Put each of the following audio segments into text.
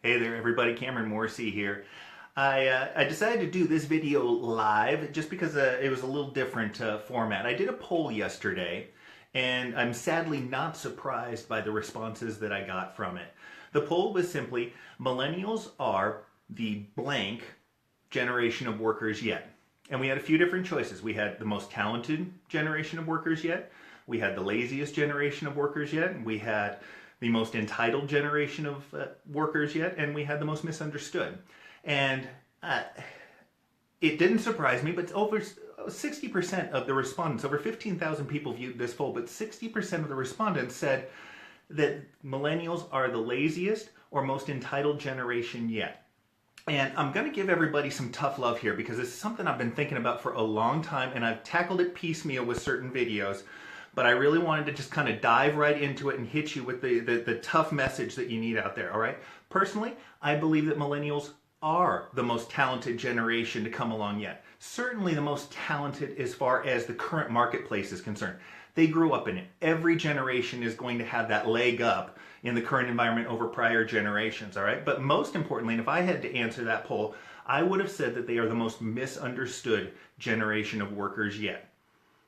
Hey there everybody, Cameron Morrissey here. I decided to do this video live just because it was a little different format. I did a poll yesterday and I'm sadly not surprised by the responses that I got from it. The poll was simply, millennials are the blank generation of workers yet. And we had a few different choices. We had the most talented generation of workers yet. We had the laziest generation of workers yet. We had the most entitled generation of workers yet, and we had the most misunderstood. And it didn't surprise me, but over 60% of the respondents, over 15,000 people viewed this poll, but 60% of the respondents said that millennials are the laziest or most entitled generation yet. And I'm going to give everybody some tough love here because it's something I've been thinking about for a long time, and I've tackled it piecemeal with certain videos. But I really wanted to just kind of dive right into it and hit you with the tough message that you need out there, all right? Personally, I believe that millennials are the most talented generation to come along yet. Certainly the most talented as far as the current marketplace is concerned. They grew up in it. Every generation is going to have that leg up in the current environment over prior generations, all right? But most importantly, and if I had to answer that poll, I would have said that they are the most misunderstood generation of workers yet,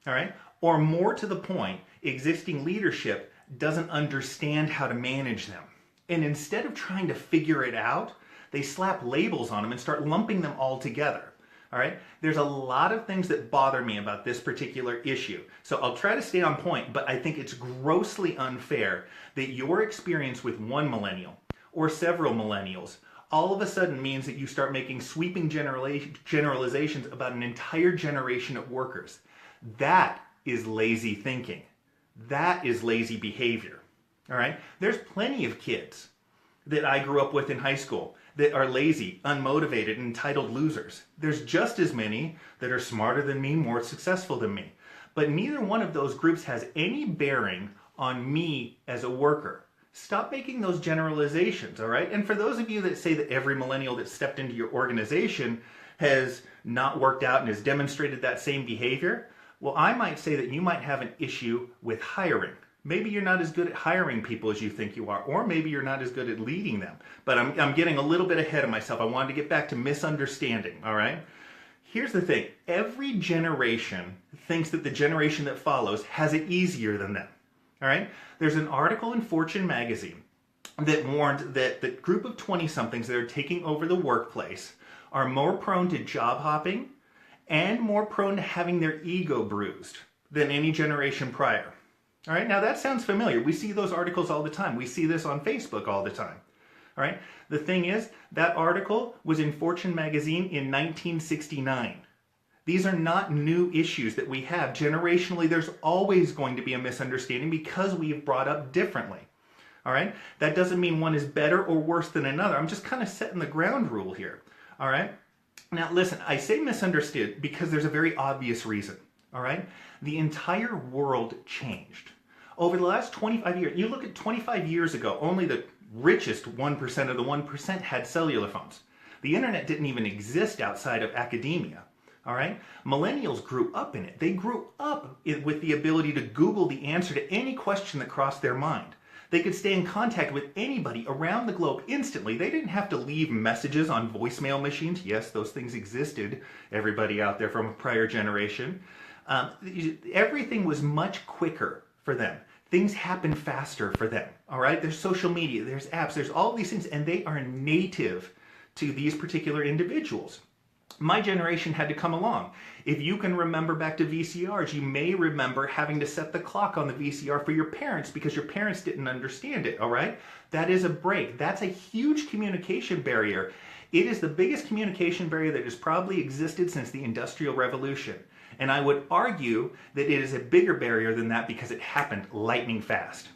all right? Or more to the point, existing leadership doesn't understand how to manage them. And instead of trying to figure it out, they slap labels on them and start lumping them all together. All right? There's a lot of things that bother me about this particular issue. So I'll try to stay on point, but I think it's grossly unfair that your experience with one millennial or several millennials all of a sudden means that you start making sweeping generalizations about an entire generation of workers. That is lazy thinking. That is lazy behavior. All right? There's plenty of kids that I grew up with in high school that are lazy, unmotivated, and entitled losers. There's just as many that are smarter than me, more successful than me. But neither one of those groups has any bearing on me as a worker. Stop making those generalizations, all right? And for those of you that say that every millennial that stepped into your organization has not worked out and has demonstrated that same behavior, well, I might say that you might have an issue with hiring. Maybe you're not as good at hiring people as you think you are, or maybe you're not as good at leading them. But I'm getting a little bit ahead of myself. I wanted to get back to misunderstanding, all right? Here's the thing. Every generation thinks that the generation that follows has it easier than them, all right? There's an article in Fortune magazine that warned that the group of 20-somethings that are taking over the workplace are more prone to job hopping and more prone to having their ego bruised than any generation prior. All right, now that sounds familiar. We see those articles all the time. We see this on Facebook all the time. All right, the thing is, that article was in Fortune magazine in 1969. These are not new issues that we have. Generationally, there's always going to be a misunderstanding because we've brought up differently. All right, that doesn't mean one is better or worse than another. I'm just kind of setting the ground rule here. All right. Now, listen, I say misunderstood because there's a very obvious reason, all right? The entire world changed. Over the last 25 years, you look at 25 years ago, only the richest 1% of the 1% had cellular phones. The internet didn't even exist outside of academia, all right? Millennials grew up in it. They grew up with the ability to Google the answer to any question that crossed their mind. They could stay in contact with anybody around the globe instantly. They didn't have to leave messages on voicemail machines. Yes, those things existed, everybody out there from a prior generation. Everything was much quicker for them. Things happen faster for them, all right? There's social media, there's apps, there's all these things, and they are native to these particular individuals. My generation had to come along. If you can remember back to VCRs, you may remember having to set the clock on the VCR for your parents because your parents didn't understand it, all right? That is a break. That's a huge communication barrier. It is the biggest communication barrier that has probably existed since the Industrial Revolution. And I would argue that it is a bigger barrier than that because it happened lightning fast.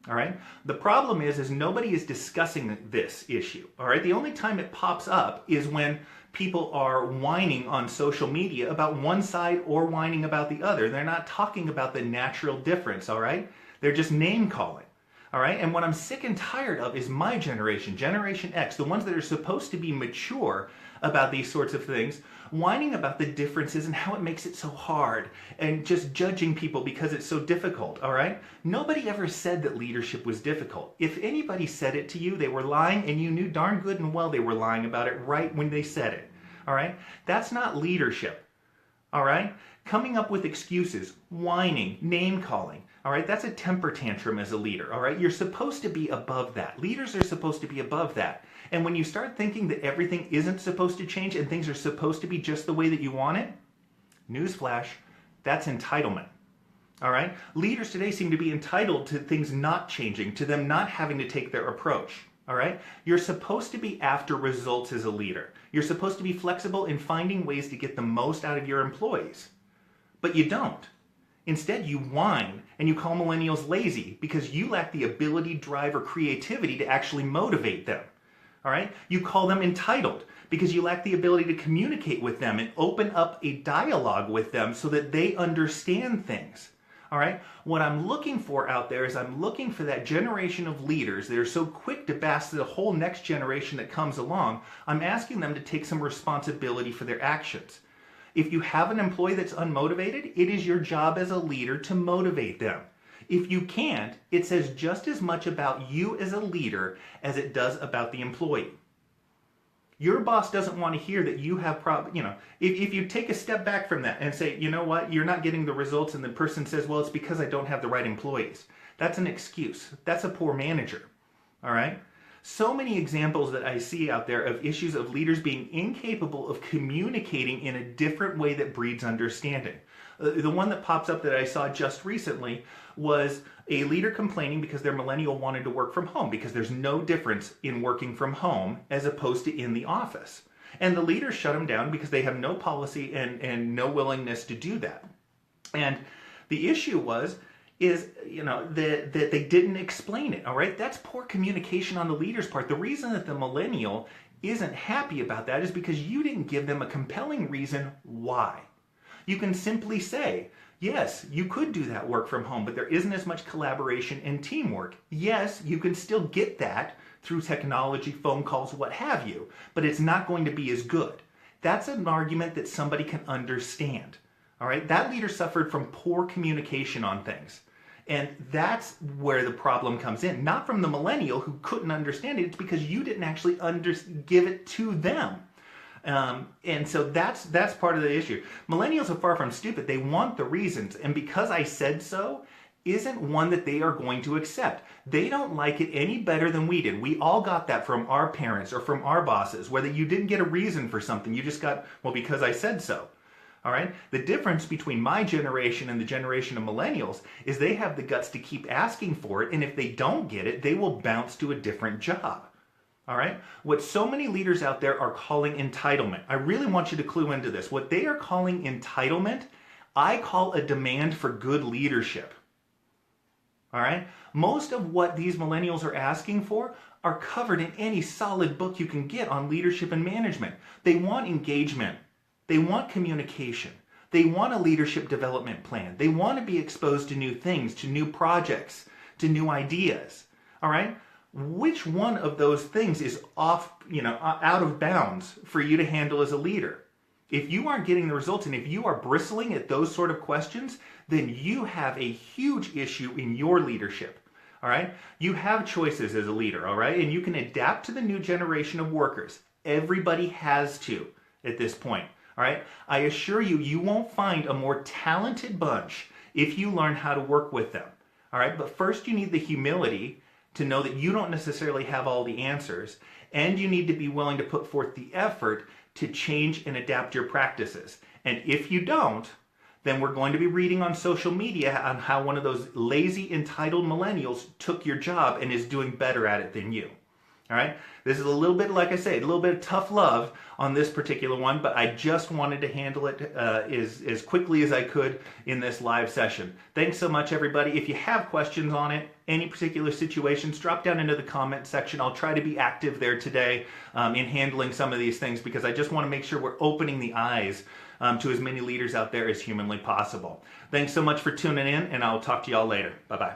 All right? The problem is nobody is discussing this issue. All right? The only time it pops up is when people are whining on social media about one side or whining about the other. They're not talking about the natural difference, all right? They're just name calling. All right, and what I'm sick and tired of is my generation, Generation X, the ones that are supposed to be mature about these sorts of things, whining about the differences and how it makes it so hard and just judging people because it's so difficult, all right? Nobody ever said that leadership was difficult. If anybody said it to you, they were lying, and you knew darn good and well they were lying about it right when they said it, all right? That's not leadership, all right? Coming up with excuses, whining, name-calling, all right? That's a temper tantrum as a leader, all right? You're supposed to be above that. Leaders are supposed to be above that. And when you start thinking that everything isn't supposed to change and things are supposed to be just the way that you want it, newsflash, that's entitlement, all right? Leaders today seem to be entitled to things not changing, to them not having to take their approach, all right? You're supposed to be after results as a leader. You're supposed to be flexible in finding ways to get the most out of your employees. But you don't. Instead, you whine and you call millennials lazy because you lack the ability, drive, or creativity to actually motivate them. All right? You call them entitled because you lack the ability to communicate with them and open up a dialogue with them so that they understand things. All right? What I'm looking for out there is I'm looking for that generation of leaders that are so quick to bash the whole next generation that comes along. I'm asking them to take some responsibility for their actions. If you have an employee that's unmotivated, it is your job as a leader to motivate them. If you can't, it says just as much about you as a leader as it does about the employee. Your boss doesn't want to hear that you have if you take a step back from that and say, you know what, you're not getting the results, and the person says, well, it's because I don't have the right employees. That's an excuse. That's a poor manager. All right? So many examples that I see out there of issues of leaders being incapable of communicating in a different way that breeds understanding. The one that pops up that I saw just recently was a leader complaining because their millennial wanted to work from home because there's no difference in working from home as opposed to in the office. And the leader shut them down because they have no policy and no willingness to do that. And the issue is that they didn't explain it, all right? That's poor communication on the leader's part. The reason that the millennial isn't happy about that is because you didn't give them a compelling reason why. You can simply say, yes, you could do that work from home, but there isn't as much collaboration and teamwork. Yes, you can still get that through technology, phone calls, what have you, but it's not going to be as good. That's an argument that somebody can understand, all right? That leader suffered from poor communication on things. And that's where the problem comes in. Not from the millennial who couldn't understand it. It's because you didn't actually give it to them. And so that's part of the issue. Millennials are far from stupid. They want the reasons. And because I said so isn't one that they are going to accept. They don't like it any better than we did. We all got that from our parents or from our bosses, whether you didn't get a reason for something. You just got, well, because I said so. All right. The difference between my generation and the generation of millennials is they have the guts to keep asking for it. And if they don't get it, they will bounce to a different job. All right. What so many leaders out there are calling entitlement. I really want you to clue into this. What they are calling entitlement, I call a demand for good leadership. All right. Most of what these millennials are asking for are covered in any solid book you can get on leadership and management. They want engagement. They want communication. They want a leadership development plan. They want to be exposed to new things, to new projects, to new ideas. All right? Which one of those things is off, out of bounds for you to handle as a leader? If you aren't getting the results and if you are bristling at those sort of questions, then you have a huge issue in your leadership. All right? You have choices as a leader, all right? And you can adapt to the new generation of workers. Everybody has to at this point. All right. I assure you, you won't find a more talented bunch if you learn how to work with them. All right. But first, you need the humility to know that you don't necessarily have all the answers. And you need to be willing to put forth the effort to change and adapt your practices. And if you don't, then we're going to be reading on social media on how one of those lazy, entitled millennials took your job and is doing better at it than you. All right. This is a little bit, like I say, a little bit of tough love on this particular one, but I just wanted to handle it as quickly as I could in this live session. Thanks so much, everybody. If you have questions on it, any particular situations, drop down into the comment section. I'll try to be active there today in handling some of these things because I just want to make sure we're opening the eyes to as many leaders out there as humanly possible. Thanks so much for tuning in, and I'll talk to y'all later. Bye-bye.